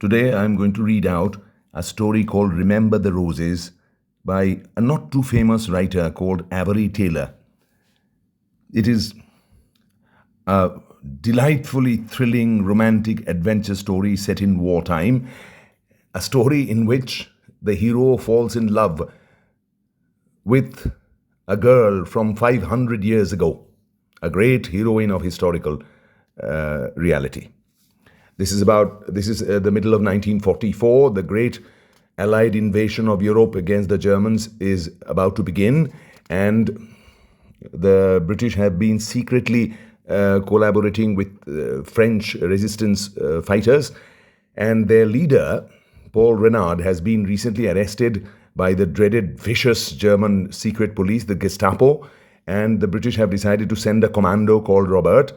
Today I'm going to read out a story called Remember the Roses by a not too famous writer called Avery Taylor. It is a delightfully thrilling, romantic adventure story set in wartime, a story in which the hero falls in love with a girl from 500 years ago, a great heroine of historical reality. This is the middle of 1944. The great Allied invasion of Europe against the Germans is about to begin, and the British have been secretly collaborating with French resistance fighters, and their leader, Paul Renard, has been recently arrested by the dreaded vicious German secret police, the Gestapo, and the British have decided to send a commando called Robert.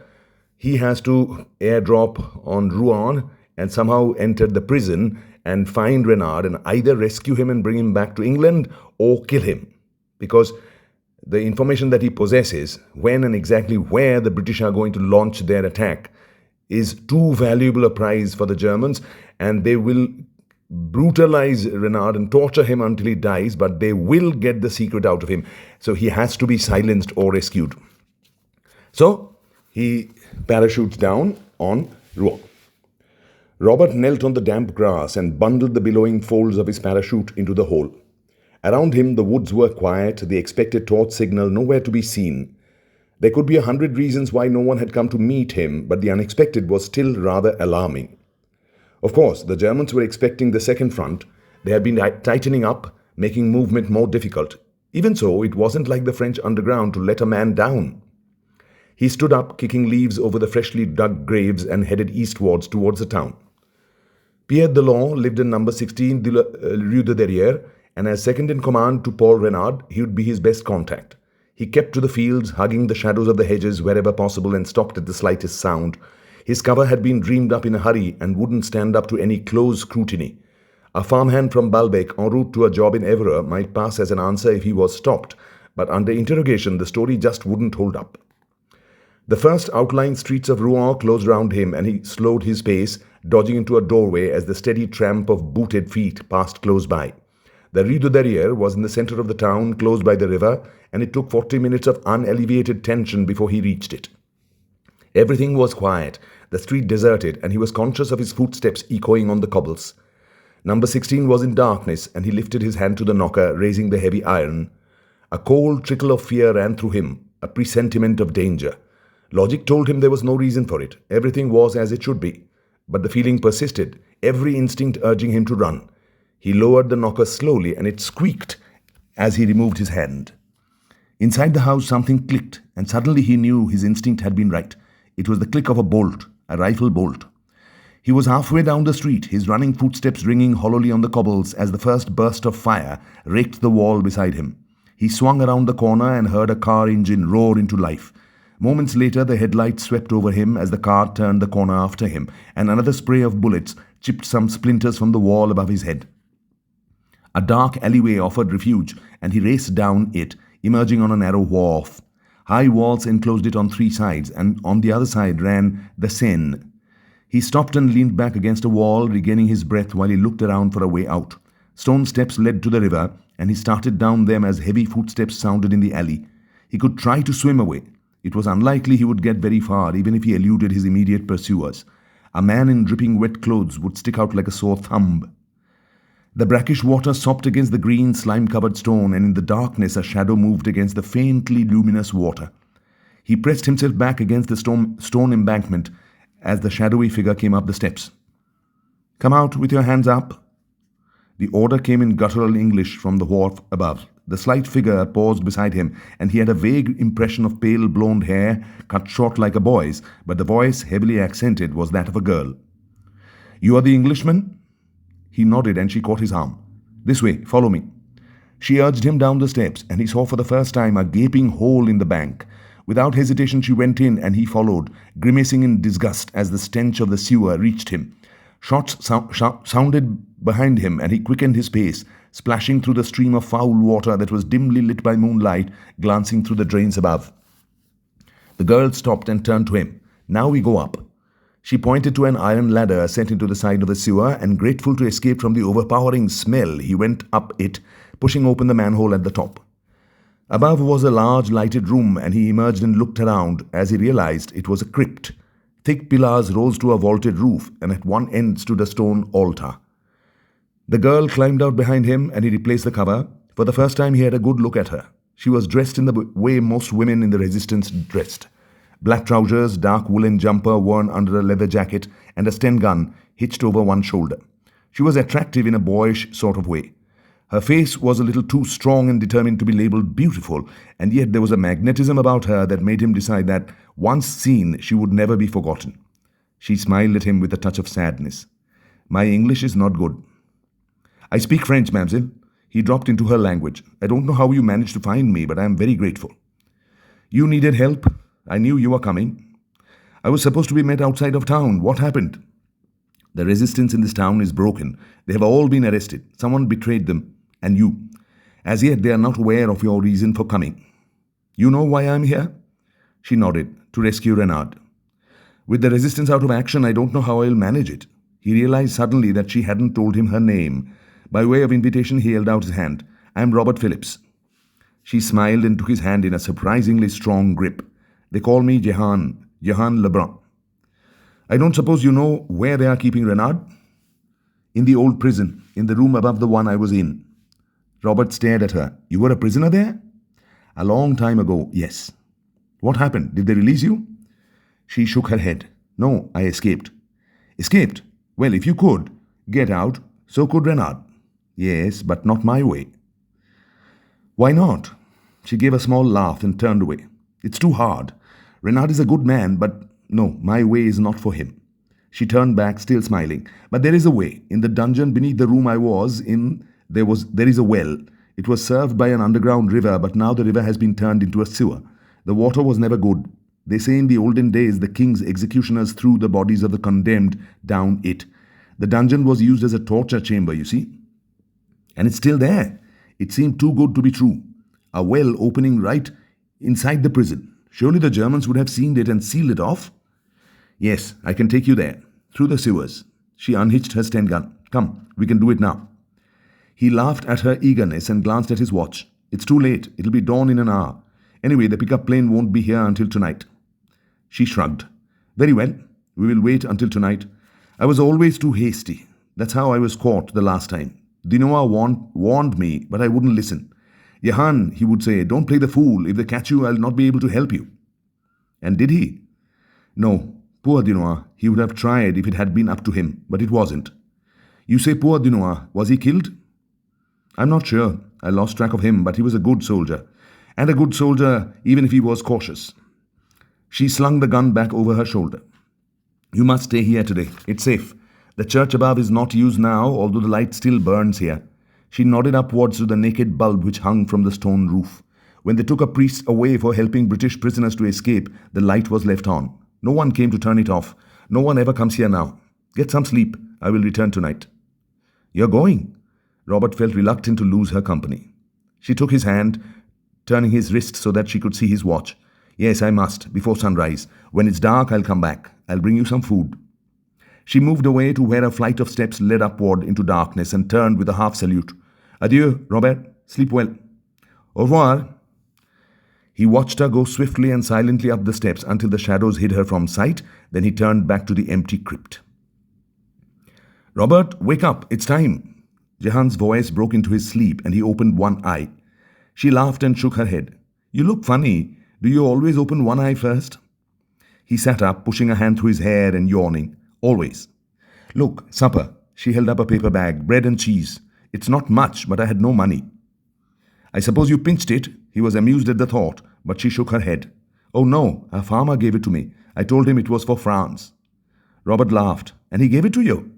He has to airdrop on Rouen and somehow enter the prison and find Renard and either rescue him and bring him back to England or kill him. Because the information that he possesses, when and exactly where the British are going to launch their attack, is too valuable a prize for the Germans, and they will brutalize Renard and torture him until he dies, but they will get the secret out of him. So he has to be silenced or rescued. So he parachutes down on Rouen. Robert knelt on the damp grass and bundled the billowing folds of his parachute into the hole. Around him the woods were quiet, the expected torch signal nowhere to be seen. There could be 100 reasons why no one had come to meet him, but the unexpected was still rather alarming. Of course, the Germans were expecting the second front. They had been tightening up, making movement more difficult. Even so, it wasn't like the French underground to let a man down. He stood up, kicking leaves over the freshly dug graves, and headed eastwards towards the town. Pierre Delon lived in number 16 Rue de Derrière, and as second in command to Paul Renard, he would be his best contact. He kept to the fields, hugging the shadows of the hedges wherever possible, and stopped at the slightest sound. His cover had been dreamed up in a hurry and wouldn't stand up to any close scrutiny. A farmhand from Balbec en route to a job in Évreux might pass as an answer if he was stopped, but under interrogation the story just wouldn't hold up. The first outlying streets of Rouen closed round him, and he slowed his pace, dodging into a doorway as the steady tramp of booted feet passed close by. The Rue de Derrière was in the centre of the town, close by the river, and it took 40 minutes of unalleviated tension before he reached it. Everything was quiet, the street deserted, and he was conscious of his footsteps echoing on the cobbles. Number 16 was in darkness, and he lifted his hand to the knocker, raising the heavy iron. A cold trickle of fear ran through him, a presentiment of danger. Logic told him there was no reason for it. Everything was as it should be. But the feeling persisted, every instinct urging him to run. He lowered the knocker slowly, and it squeaked as he removed his hand. Inside the house something clicked, and suddenly he knew his instinct had been right. It was the click of a bolt, a rifle bolt. He was halfway down the street, his running footsteps ringing hollowly on the cobbles as the first burst of fire raked the wall beside him. He swung around the corner and heard a car engine roar into life. Moments later, the headlights swept over him as the car turned the corner after him, and another spray of bullets chipped some splinters from the wall above his head. A dark alleyway offered refuge, and he raced down it, emerging on a narrow wharf. High walls enclosed it on three sides, and on the other side ran the Seine. He stopped and leaned back against a wall, regaining his breath while he looked around for a way out. Stone steps led to the river, and he started down them as heavy footsteps sounded in the alley. He could try to swim away. It was unlikely he would get very far, even if he eluded his immediate pursuers. A man in dripping wet clothes would stick out like a sore thumb. The brackish water sopped against the green, slime-covered stone, and in the darkness a shadow moved against the faintly luminous water. He pressed himself back against the stone embankment as the shadowy figure came up the steps. "Come out with your hands up." The order came in guttural English from the wharf above. The slight figure paused beside him, and he had a vague impression of pale blonde hair, cut short like a boy's, but the voice, heavily accented, was that of a girl. "You are the Englishman?" He nodded, and she caught his arm. "This way, follow me." She urged him down the steps, and he saw for the first time a gaping hole in the bank. Without hesitation she went in, and he followed, grimacing in disgust as the stench of the sewer reached him. Shots sounded behind him, and he quickened his pace, splashing through the stream of foul water that was dimly lit by moonlight, glancing through the drains above. The girl stopped and turned to him. "Now we go up." She pointed to an iron ladder set into the side of the sewer, and grateful to escape from the overpowering smell, he went up it, pushing open the manhole at the top. Above was a large lighted room, and he emerged and looked around as he realized it was a crypt. Thick pillars rose to a vaulted roof, and at one end stood a stone altar. The girl climbed out behind him, and he replaced the cover. For the first time, he had a good look at her. She was dressed in the way most women in the resistance dressed. Black trousers, dark woolen jumper worn under a leather jacket, and a Sten gun hitched over one shoulder. She was attractive in a boyish sort of way. Her face was a little too strong and determined to be labelled beautiful, and yet there was a magnetism about her that made him decide that, once seen, she would never be forgotten. She smiled at him with a touch of sadness. "My English is not good." "I speak French, mademoiselle." He dropped into her language. "I don't know how you managed to find me, but I am very grateful." "You needed help. I knew you were coming." "I was supposed to be met outside of town. What happened?" "The resistance in this town is broken. They have all been arrested. Someone betrayed them. And you. As yet, they are not aware of your reason for coming." "You know why I am here?" She nodded. "To rescue Renard." "With the resistance out of action, I don't know how I'll manage it." He realized suddenly that she hadn't told him her name. By way of invitation, he held out his hand. "I am Robert Phillips." She smiled and took his hand in a surprisingly strong grip. "They call me Jehan Lebrun." "I don't suppose you know where they are keeping Renard?" "In the old prison, in the room above the one I was in." Robert stared at her. "You were a prisoner there?" "A long time ago, yes." "What happened? Did they release you?" She shook her head. "No, I escaped." "Escaped? Well, if you could get out, so could Renard." "Yes, but not my way." "Why not?" She gave a small laugh and turned away. "It's too hard. Renard is a good man, but no, my way is not for him." She turned back, still smiling. "But there is a way. In the dungeon beneath the room I was in, there is a well. It was served by an underground river, but now the river has been turned into a sewer. The water was never good. They say in the olden days the king's executioners threw the bodies of the condemned down it. The dungeon was used as a torture chamber, you see. And it's still there. It seemed too good to be true. A well opening right inside the prison. Surely the Germans would have seen it and sealed it off." "Yes, I can take you there. Through the sewers." She unhitched her Sten gun. "Come, we can do it now." He laughed at her eagerness and glanced at his watch. "It's too late. It'll be dawn in an hour. Anyway, the pickup plane won't be here until tonight." She shrugged. "Very well. We will wait until tonight. I was always too hasty. That's how I was caught the last time. Dinoa warned me, but I wouldn't listen. 'Jehan,' he would say, 'don't play the fool. If they catch you, I'll not be able to help you.'" "And did he?" "No. Poor Dinoa. He would have tried if it had been up to him, but it wasn't." "You say poor Dinoa. Was he killed?" "I'm not sure. I lost track of him, but he was a good soldier. And a good soldier even if he was cautious." She slung the gun back over her shoulder. "You must stay here today. It's safe. The church above is not used now, although the light still burns here." She nodded upwards to the naked bulb which hung from the stone roof. "When they took a priest away for helping British prisoners to escape, the light was left on. No one came to turn it off. No one ever comes here now. Get some sleep. I will return tonight." "You're going?" Robert felt reluctant to lose her company. She took his hand, turning his wrist so that she could see his watch. "Yes, I must, before sunrise. When it's dark, I'll come back. I'll bring you some food." She moved away to where a flight of steps led upward into darkness and turned with a half salute. "Adieu, Robert. Sleep well." "Au revoir." He watched her go swiftly and silently up the steps until the shadows hid her from sight. Then he turned back to the empty crypt. "Robert, wake up. It's time." Jehan's voice broke into his sleep, and he opened one eye. She laughed and shook her head. "You look funny. Do you always open one eye first?" He sat up, pushing a hand through his hair and yawning. "Always." "Look, supper." She held up a paper bag. "Bread and cheese. It's not much, but I had no money." "I suppose you pinched it?" He was amused at the thought, but she shook her head. "Oh no, a farmer gave it to me. I told him it was for France." Robert laughed. "And he gave it to you?"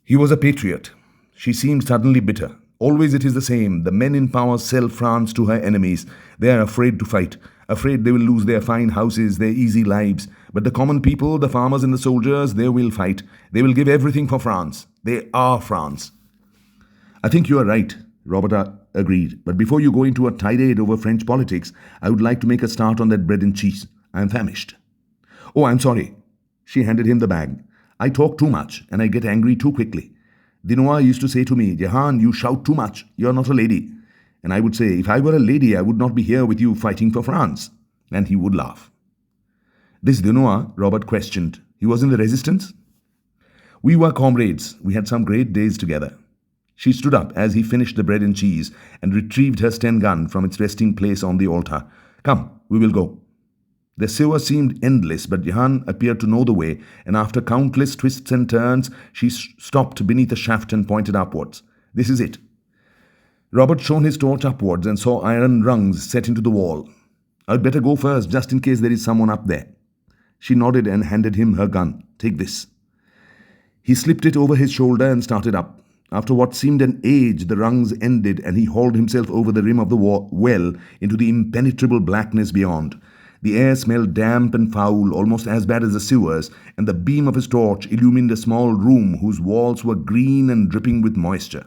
"He was a patriot." She seemed suddenly bitter. "Always it is the same. The men in power sell France to her enemies. They are afraid to fight, afraid they will lose their fine houses, their easy lives. But the common people, the farmers and the soldiers, they will fight. They will give everything for France. They are France." "I think you are right," Robert agreed. "But before you go into a tirade over French politics, I would like to make a start on that bread and cheese. I am famished." "Oh, I'm sorry." She handed him the bag. I talk too much and I get angry too quickly. Dinoa used to say to me, Jehan, you shout too much. You're not a lady. And I would say, if I were a lady, I would not be here with you fighting for France. And he would laugh. This Dinoa, Robert questioned. He was in the resistance? We were comrades. We had some great days together. She stood up as he finished the bread and cheese and retrieved her Sten gun from its resting place on the altar. Come, we will go. The sewer seemed endless, but Jehan appeared to know the way, and after countless twists and turns, she stopped beneath a shaft and pointed upwards. This is it. Robert shone his torch upwards and saw iron rungs set into the wall. I'd better go first, just in case there is someone up there. She nodded and handed him her gun. Take this. He slipped it over his shoulder and started up. After what seemed an age, the rungs ended, and he hauled himself over the rim of the well into the impenetrable blackness beyond. The air smelled damp and foul, almost as bad as the sewers, and the beam of his torch illumined a small room whose walls were green and dripping with moisture.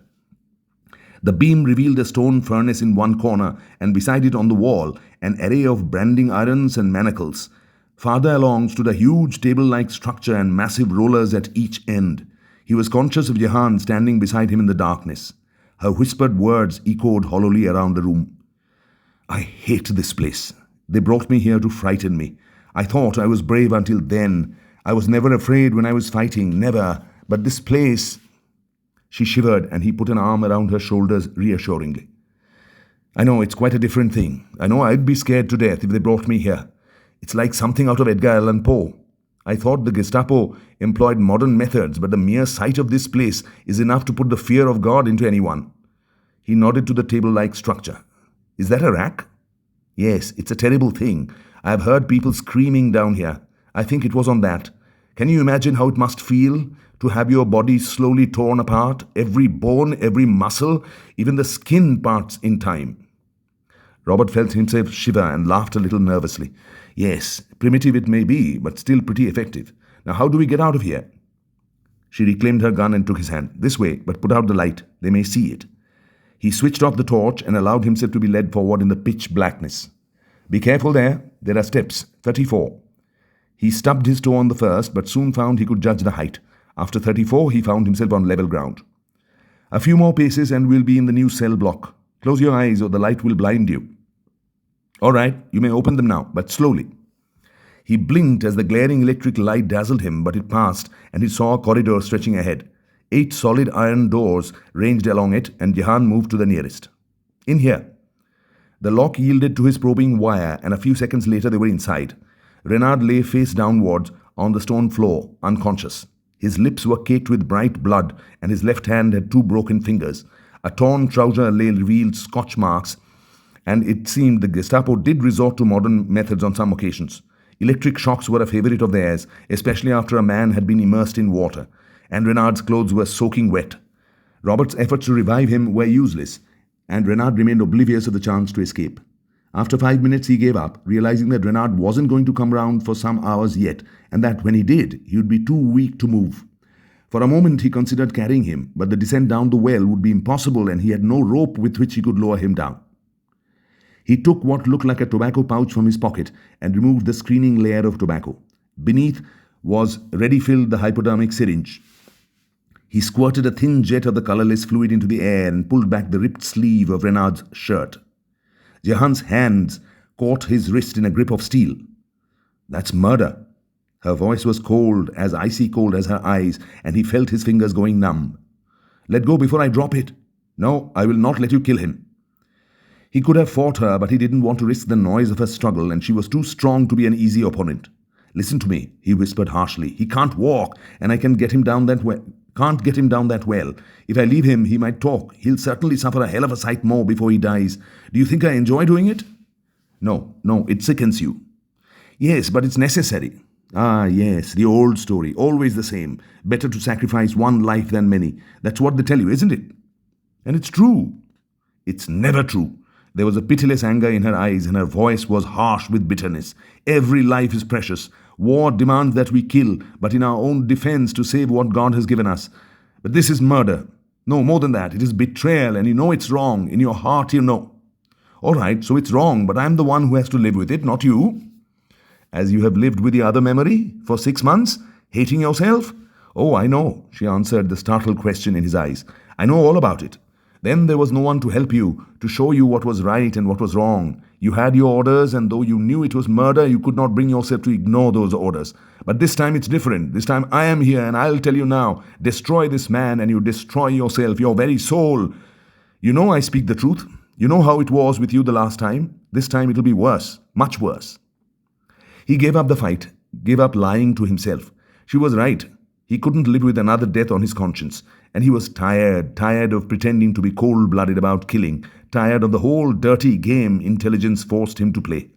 The beam revealed a stone furnace in one corner, and beside it on the wall, an array of branding irons and manacles. Farther along stood a huge table-like structure and massive rollers at each end. He was conscious of Jehan standing beside him in the darkness. Her whispered words echoed hollowly around the room. I hate this place. They brought me here to frighten me. I thought I was brave until then. I was never afraid when I was fighting, never. But this place... She shivered, and he put an arm around her shoulders reassuringly. I know, it's quite a different thing. I know I'd be scared to death if they brought me here. It's like something out of Edgar Allan Poe. I thought the Gestapo employed modern methods, but the mere sight of this place is enough to put the fear of God into anyone. He nodded to the table-like structure. Is that a rack? Yes, it's a terrible thing. I have heard people screaming down here. I think it was on that. Can you imagine how it must feel to have your body slowly torn apart, every bone, every muscle, even the skin parts in time? Robert felt himself shiver and laughed a little nervously. Yes, primitive it may be, but still pretty effective. Now how do we get out of here? She reclaimed her gun and took his hand. This way, but put out the light. They may see it. He switched off the torch and allowed himself to be led forward in the pitch blackness. Be careful there. There are steps. 34. He stubbed his toe on the first, but soon found he could judge the height. After 34, he found himself on level ground. A few more paces and we'll be in the new cell block. Close your eyes or the light will blind you. All right, you may open them now, but slowly. He blinked as the glaring electric light dazzled him, but it passed, and he saw a corridor stretching ahead. 8 solid iron doors ranged along it, and Jehan moved to the nearest. In here. The lock yielded to his probing wire, and a few seconds later they were inside. Renard lay face downwards on the stone floor, unconscious. His lips were caked with bright blood, and his left hand had 2 broken fingers. A torn trouser revealed scotch marks, and it seemed the Gestapo did resort to modern methods on some occasions. Electric shocks were a favorite of theirs, especially after a man had been immersed in water, and Renard's clothes were soaking wet. Robert's efforts to revive him were useless, and Renard remained oblivious of the chance to escape. After 5 minutes he gave up, realizing that Renard wasn't going to come round for some hours yet, and that when he did, he would be too weak to move. For a moment he considered carrying him, but the descent down the well would be impossible, and he had no rope with which he could lower him down. He took what looked like a tobacco pouch from his pocket and removed the screening layer of tobacco. Beneath was ready-filled the hypodermic syringe. He squirted a thin jet of the colorless fluid into the air and pulled back the ripped sleeve of Renard's shirt. Jehan's hands caught his wrist in a grip of steel. That's murder. Her voice was cold, as icy cold as her eyes, and he felt his fingers going numb. Let go before I drop it. No, I will not let you kill him. He could have fought her, but he didn't want to risk the noise of her struggle, and she was too strong to be an easy opponent. Listen to me, he whispered harshly. He can't walk, and I can get him down that way. Can't get him down that well. If I leave him, he might talk. He'll certainly suffer a hell of a sight more before he dies. Do you think I enjoy doing it? No, it sickens you. Yes, but it's necessary. Ah, yes, the old story, always the same. Better to sacrifice one life than many. That's what they tell you, isn't it? And it's true. It's never true. There was a pitiless anger in her eyes, and her voice was harsh with bitterness. Every life is precious. War demands that we kill, but in our own defense to save what God has given us. But this is murder. No, more than that. It is betrayal, and you know it's wrong. In your heart, you know. All right, so it's wrong, but I'm the one who has to live with it, not you. As you have lived with the other memory for 6 months, Hating yourself? Oh, I know, she answered, the startled question in his eyes. I know all about it. Then there was no one to help you, to show you what was right and what was wrong. You had your orders, and though you knew it was murder, you could not bring yourself to ignore those orders. But this time it's different. This time I am here, and I'll tell you now, destroy this man and you destroy yourself, your very soul. You know I speak the truth. You know how it was with you the last time. This time it'll be worse, much worse. He gave up the fight, gave up lying to himself. She was right. He couldn't live with another death on his conscience. And he was tired of pretending to be cold-blooded about killing, tired of the whole dirty game intelligence forced him to play.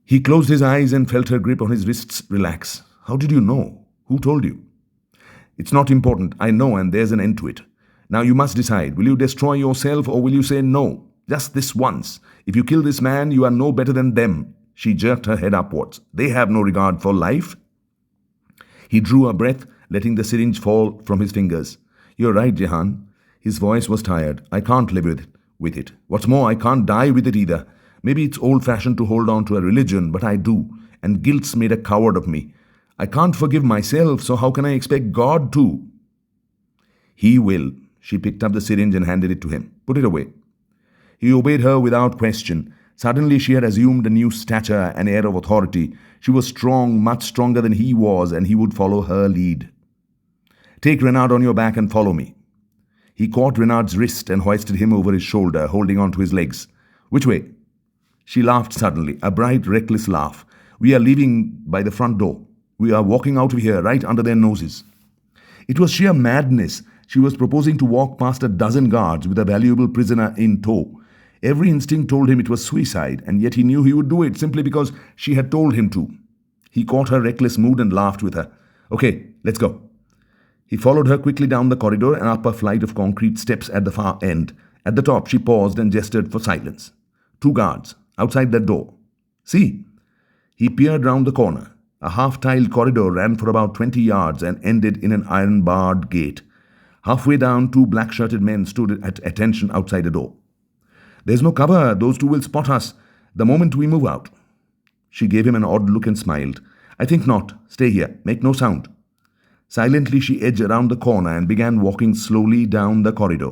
He closed his eyes and felt her grip on his wrists relax. How did you know? Who told you? It's not important. I know, and there's an end to it. Now you must decide. Will you destroy yourself or will you say no? Just this once. If you kill this man, you are no better than them. She jerked her head upwards. They have no regard for life. He drew a breath, letting the syringe fall from his fingers. You're right, Jehan. His voice was tired. I can't live with it. What's more, I can't die with it either. Maybe it's old-fashioned to hold on to a religion, but I do. And guilt's made a coward of me. I can't forgive myself, so how can I expect God to? He will. She picked up the syringe and handed it to him. Put it away. He obeyed her without question. Suddenly she had assumed a new stature, an air of authority. She was strong, much stronger than he was, and he would follow her lead. Take Renard on your back and follow me. He caught Renard's wrist and hoisted him over his shoulder, holding on to his legs. Which way? She laughed suddenly, a bright, reckless laugh. We are leaving by the front door. We are walking out of here, right under their noses. It was sheer madness. She was proposing to walk past a dozen guards with a valuable prisoner in tow. Every instinct told him it was suicide, and yet he knew he would do it simply because she had told him to. He caught her reckless mood and laughed with her. Okay, let's go. He followed her quickly down the corridor and up a flight of concrete steps at the far end. At the top, she paused and gestured for silence. 2 guards, outside that door. See? He peered round the corner. A half-tiled corridor ran for about 20 yards and ended in an iron-barred gate. Halfway down, 2 black-shirted men stood at attention outside the door. There's no cover. Those 2 will spot us the moment we move out. She gave him an odd look and smiled. I think not. Stay here. Make no sound. Silently she edged around the corner and began walking slowly down the corridor.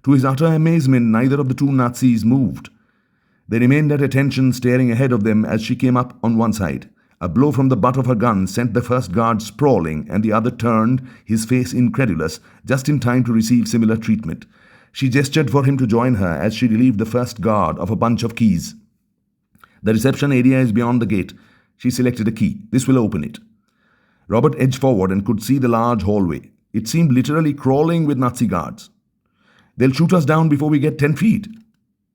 To his utter amazement, neither of the 2 Nazis moved. They remained at attention, staring ahead of them as she came up on one side. A blow from the butt of her gun sent the first guard sprawling, and the other turned, his face incredulous, just in time to receive similar treatment. She gestured for him to join her as she relieved the first guard of a bunch of keys. The reception area is beyond the gate. She selected a key. This will open it. Robert edged forward and could see the large hallway. It seemed literally crawling with Nazi guards. They'll shoot us down before we get 10 feet.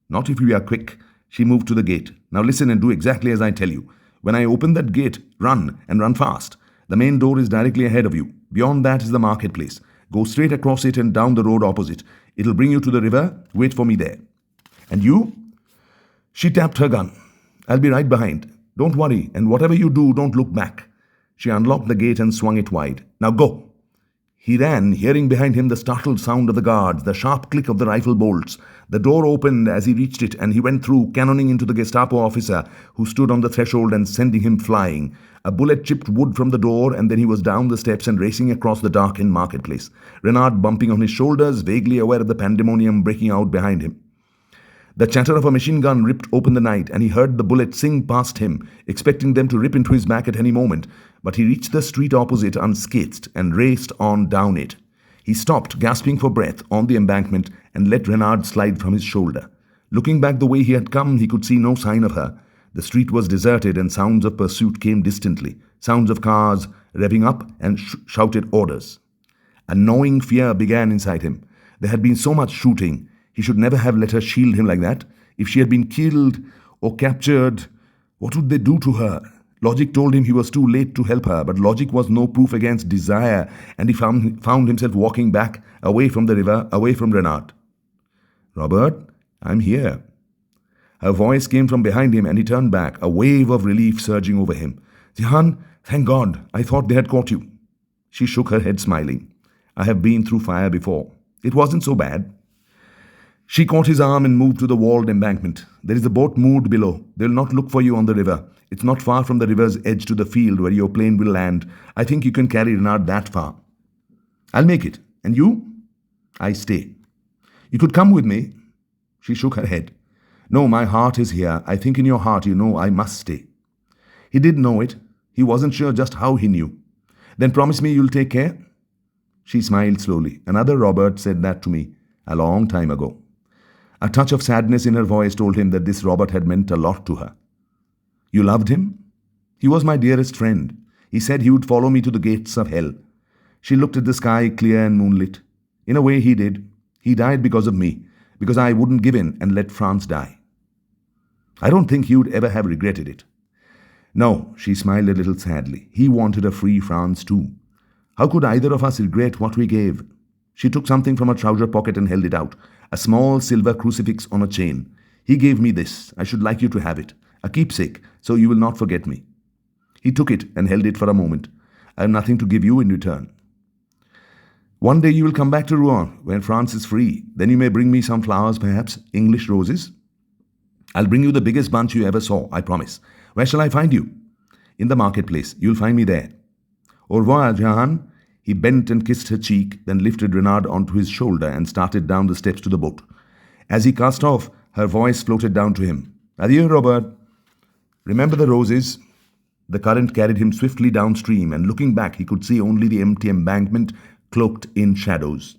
Not if we are quick. She moved to the gate. Now listen and do exactly as I tell you. When I open that gate, run and run fast. The main door is directly ahead of you. Beyond that is the marketplace. Go straight across it and down the road opposite. It'll bring you to the river. Wait for me there. And you? She tapped her gun. I'll be right behind. Don't worry, and whatever you do, don't look back. She unlocked the gate and swung it wide. Now go. He ran, hearing behind him the startled sound of the guards, the sharp click of the rifle bolts. The door opened as he reached it, and he went through, cannoning into the Gestapo officer who stood on the threshold and sending him flying. A bullet chipped wood from the door, and then he was down the steps and racing across the darkened marketplace, Renard bumping on his shoulders, vaguely aware of the pandemonium breaking out behind him. The chatter of a machine gun ripped open the night, and he heard the bullet sing past him, expecting them to rip into his back at any moment. But he reached the street opposite unscathed and raced on down it. He stopped, gasping for breath, on the embankment and let Renard slide from his shoulder. Looking back the way he had come, he could see no sign of her. The street was deserted and sounds of pursuit came distantly, sounds of cars revving up and shouted orders. A gnawing fear began inside him. There had been so much shooting. He should never have let her shield him like that. If she had been killed or captured, what would they do to her? Logic told him he was too late to help her, but logic was no proof against desire, and he found himself walking back, away from the river, away from Renard. Robert, I'm here. Her voice came from behind him, and he turned back, a wave of relief surging over him. Jehan, thank God, I thought they had caught you. She shook her head, smiling. I have been through fire before. It wasn't so bad. She caught his arm and moved to the walled embankment. There is a boat moored below. They'll not look for you on the river. It's not far from the river's edge to the field where your plane will land. I think you can carry Renard that far. I'll make it. And you? I stay. You could come with me. She shook her head. No, my heart is here. I think in your heart you know I must stay. He did know it. He wasn't sure just how he knew. Then promise me you'll take care? She smiled slowly. Another Robert said that to me a long time ago. A touch of sadness in her voice told him that this Robert had meant a lot to her. You loved him? He was my dearest friend. He said he would follow me to the gates of hell. She looked at the sky, clear and moonlit. In a way he did. He died because of me, because I wouldn't give in and let France die. I don't think he would ever have regretted it. No, she smiled a little sadly. He wanted a free France too. How could either of us regret what we gave? She took something from her trouser pocket and held it out. A small silver crucifix on a chain. He gave me this. I should like you to have it. A keepsake, so you will not forget me. He took it and held it for a moment. I have nothing to give you in return. One day you will come back to Rouen, when France is free. Then you may bring me some flowers, perhaps, English roses. I'll bring you the biggest bunch you ever saw, I promise. Where shall I find you? In the marketplace. You'll find me there. Au revoir, Jehan. He bent and kissed her cheek, then lifted Renard onto his shoulder and started down the steps to the boat. As he cast off, her voice floated down to him. Adieu, Robert. Remember the roses? The current carried him swiftly downstream, and looking back he could see only the empty embankment cloaked in shadows.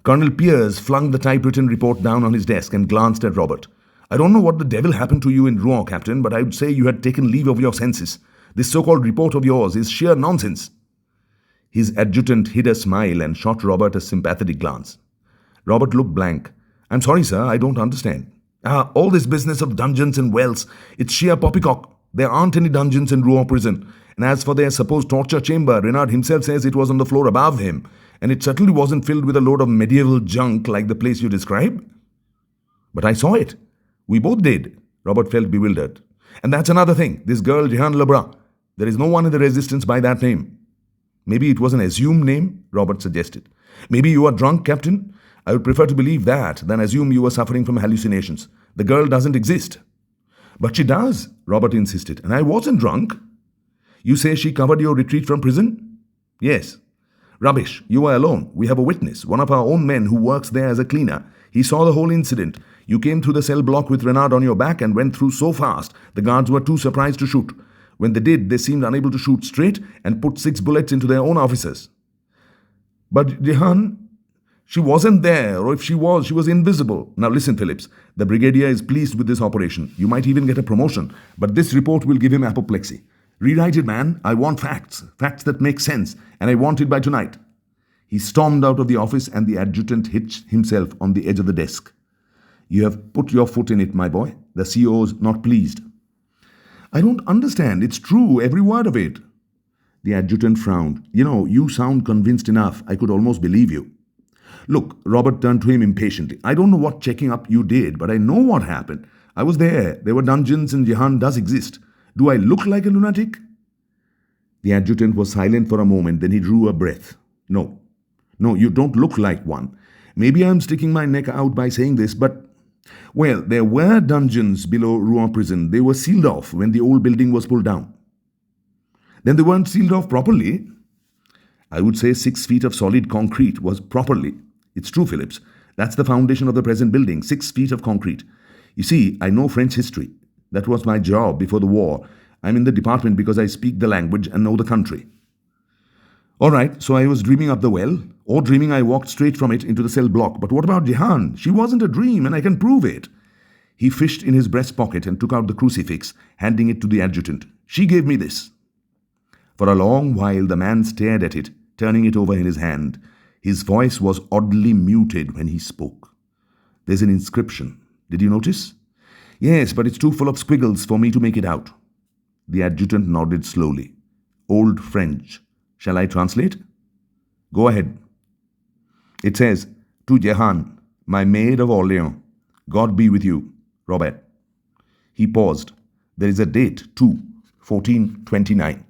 Colonel Pearce flung the typewritten report down on his desk and glanced at Robert. I don't know what the devil happened to you in Rouen, Captain, but I would say you had taken leave of your senses. This so-called report of yours is sheer nonsense. His adjutant hid a smile and shot Robert a sympathetic glance. Robert looked blank. I'm sorry, sir, I don't understand. All this business of dungeons and wells, it's sheer poppycock. There aren't any dungeons in Rouen prison. And as for their supposed torture chamber, Renard himself says it was on the floor above him. And it certainly wasn't filled with a load of medieval junk like the place you describe. But I saw it. We both did. Robert felt bewildered. And that's another thing. This girl, Jehan Lebrun. There is no one in the resistance by that name. Maybe it was an assumed name, Robert suggested. Maybe you are drunk, Captain. I would prefer to believe that than assume you were suffering from hallucinations. The girl doesn't exist. But she does, Robert insisted. And I wasn't drunk. You say she covered your retreat from prison? Yes. Rubbish. You were alone. We have a witness, one of our own men who works there as a cleaner. He saw the whole incident. You came through the cell block with Renard on your back and went through so fast, the guards were too surprised to shoot. When they did, they seemed unable to shoot straight and put 6 bullets into their own officers. But Jehan, she wasn't there, or if she was invisible. Now listen, Phillips, the brigadier is pleased with this operation. You might even get a promotion, but this report will give him apoplexy. Rewrite it, man. I want facts that make sense, and I want it by tonight. He stormed out of the office and the adjutant hitched himself on the edge of the desk. You have put your foot in it, my boy. The CO's not pleased. I don't understand. It's true, every word of it. The adjutant frowned. You sound convinced enough. I could almost believe you. Look, Robert turned to him impatiently. I don't know what checking up you did, but I know what happened. I was there. There were dungeons and Jehan does exist. Do I look like a lunatic? The adjutant was silent for a moment, then he drew a breath. No, you don't look like one. Maybe I'm sticking my neck out by saying this, but well, there were dungeons below Rouen prison. They were sealed off when the old building was pulled down. Then they weren't sealed off properly. I would say 6 feet of solid concrete was properly. It's true, Phillips. That's the foundation of the present building, 6 feet of concrete. You see, I know French history. That was my job before the war. I'm in the department because I speak the language and know the country. All right, so I was dreaming up the well, or dreaming I walked straight from it into the cell block. But what about Jehan? She wasn't a dream, and I can prove it. He fished in his breast pocket and took out the crucifix, handing it to the adjutant. She gave me this. For a long while the man stared at it, turning it over in his hand. His voice was oddly muted when he spoke. There's an inscription. Did you notice? Yes, but it's too full of squiggles for me to make it out. The adjutant nodded slowly. Old French. Shall I translate? Go ahead. It says, To Jehan, my maid of Orleans, God be with you, Robert. He paused. There is a date, too, 1429.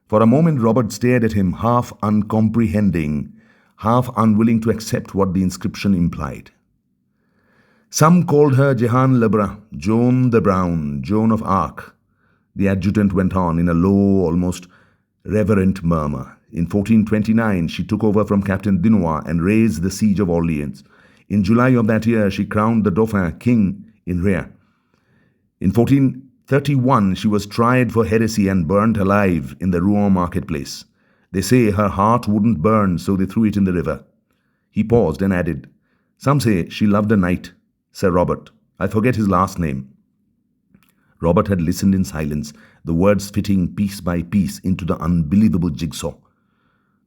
For a moment Robert stared at him, half uncomprehending, half unwilling to accept what the inscription implied. Some called her Jehan Lebrun, Joan the Brown, Joan of Arc. The adjutant went on in a low, almost reverent murmur. In 1429, she took over from Captain Dunois and raised the siege of Orleans. In July of that year, she crowned the Dauphin king in Rhea. In 1431, she was tried for heresy and burnt alive in the Rouen marketplace. They say her heart wouldn't burn, so they threw it in the river. He paused and added, "Some say she loved a knight, Sir Robert. I forget his last name." Robert had listened in silence, the words fitting piece by piece into the unbelievable jigsaw.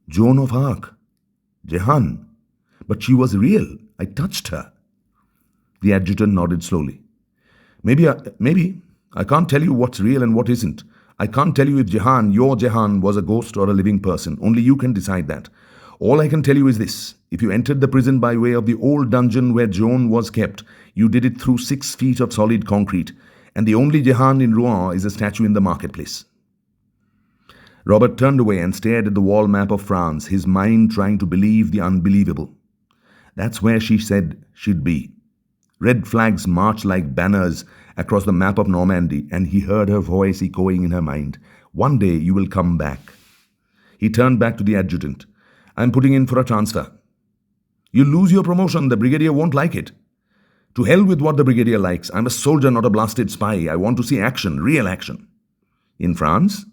Joan of Arc. Jehan. But she was real. I touched her. The adjutant nodded slowly. Maybe. I can't tell you what's real and what isn't. I can't tell you if Jehan, your Jehan, was a ghost or a living person. Only you can decide that. All I can tell you is this. If you entered the prison by way of the old dungeon where Joan was kept, you did it through 6 feet of solid concrete, and the only Jehan in Rouen is a statue in the marketplace. Robert turned away and stared at the wall map of France, his mind trying to believe the unbelievable. That's where she said she'd be. Red flags marched like banners across the map of Normandy, and he heard her voice echoing in her mind. One day you will come back. He turned back to the adjutant. I'm putting in for a transfer. You'll lose your promotion. The brigadier won't like it. To hell with what the brigadier likes. I'm a soldier, not a blasted spy. I want to see action, real action. In France?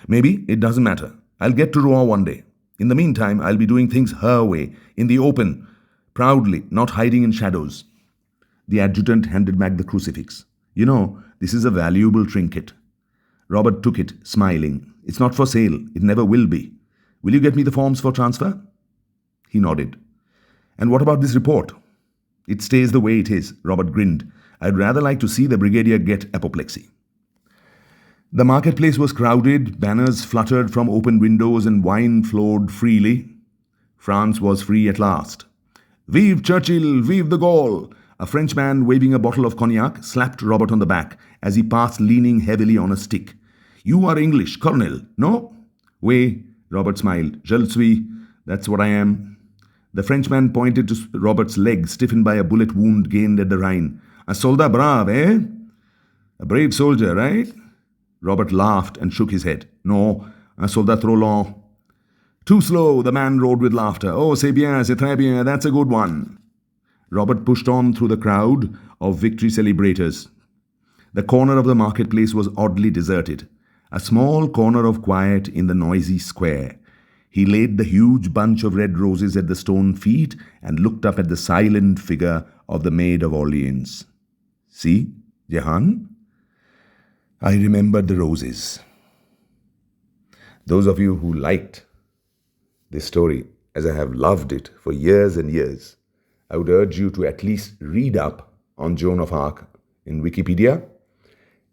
Maybe. It doesn't matter. I'll get to Rouen one day. In the meantime, I'll be doing things her way, in the open, proudly, not hiding in shadows. The adjutant handed back the crucifix. You know, this is a valuable trinket. Robert took it, smiling. It's not for sale. It never will be. Will you get me the forms for transfer? He nodded. And what about this report? It stays the way it is, Robert grinned. I'd rather like to see the brigadier get apoplexy. The marketplace was crowded, banners fluttered from open windows and wine flowed freely. France was free at last. Vive Churchill, vive de Gaulle! A Frenchman waving a bottle of cognac slapped Robert on the back as he passed leaning heavily on a stick. You are English, Colonel, no? Oui, Robert smiled. Je le suis. That's what I am. The Frenchman pointed to Robert's leg, stiffened by a bullet wound gained at the Rhine. Un soldat brave, eh? A brave soldier, right? Robert laughed and shook his head. No, un soldat trop lent. Too slow, the man roared with laughter. Oh, c'est bien, c'est très bien, that's a good one. Robert pushed on through the crowd of victory celebrators. The corner of the marketplace was oddly deserted, a small corner of quiet in the noisy square. He laid the huge bunch of red roses at the stone feet and looked up at the silent figure of the Maid of Orleans. See, Jehan? I remembered the roses. Those of you who liked this story, as I have loved it for years and years, I would urge you to at least read up on Joan of Arc in Wikipedia.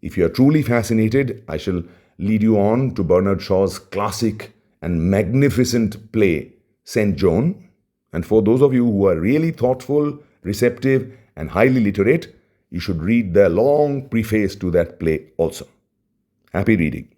If you are truly fascinated, I shall lead you on to Bernard Shaw's classic and magnificent play, Saint Joan. And for those of you who are really thoughtful, receptive, and highly literate, you should read the long preface to that play also. Happy reading.